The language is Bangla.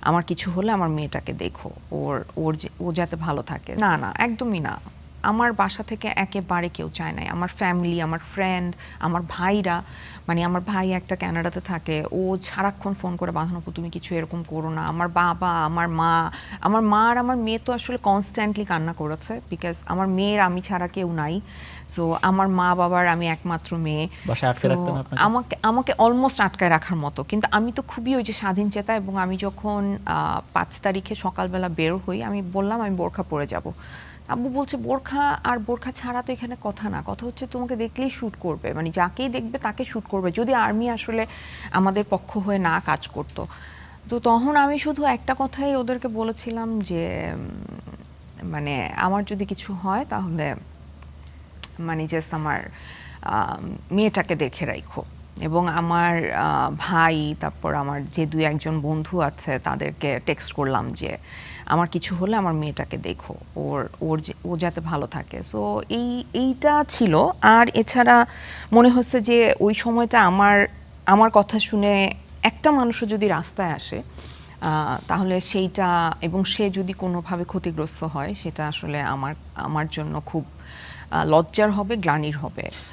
আমার কিছু হলে আমার মেয়েটাকে দেখো, ও যাতে ভালো থাকে। না না, একদমই না। আমার বাসা থেকে একেবারে কেউ চায় নাই, আমার ফ্যামিলি, আমার ফ্রেন্ড, আমার ভাইরা, মানে আমার ভাই একটা কানাডাতে থাকে, ও সারাক্ষণ ফোন করে বাঁধানো, তুমি কিছু এরকম করো না। আমার বাবা, আমার মা আর আমার মেয়ে তো আসলে কনস্ট্যান্টলি কান্না করেছে, বিকজ আমার মেয়ের আমি ছাড়া কেউ নাই। সো আমার মা বাবার আমি একমাত্র মেয়ে। বাসায় আটকে So, রাখতেন আপনাকে? আমাকে আমাকে অলমোস্ট আটকায় রাখার মতো। কিন্তু আমি তো খুবই ওই যে স্বাধীন চেতা, এবং আমি যখন 5 তারিখে সকালবেলা বের হই, আমি বললাম আমি বোরখা পরে যাব। আব্বু বলছে বোরখা আর বোরখা ছাড়া তো এখানে কথা না, কথা হচ্ছে তোমাকে দেখলেই শ্যুট করবে, মানে যাকেই দেখবে তাকে শ্যুট করবে, যদি আর্মি আসলে আমাদের পক্ষ হয়ে না কাজ করতো। তো তখন আমি শুধু একটা কথাই ওদেরকে বলেছিলাম যে মানে আমার যদি কিছু হয় তাহলে মানে জাস্ট আমার মেয়েটাকে দেখে রাখো। এবং আমার ভাই, তারপর আমার যে 2-1 জন বন্ধু আছে তাদেরকে টেক্সট করলাম যে আমার কিছু হলে আমার মেয়েটাকে দেখো, ও যাতে ভালো থাকে। সো এইটা ছিল। আর এছাড়া মনে হচ্ছে যে ওই সময়টা আমার কথা শুনে একটা মানুষও যদি রাস্তায় আসে, তাহলে সেইটা, এবং সে যদি কোনোভাবে ক্ষতিগ্রস্ত হয়, সেটা আসলে আমার জন্য খুব লজ্জার হবে, গ্লানির হবে।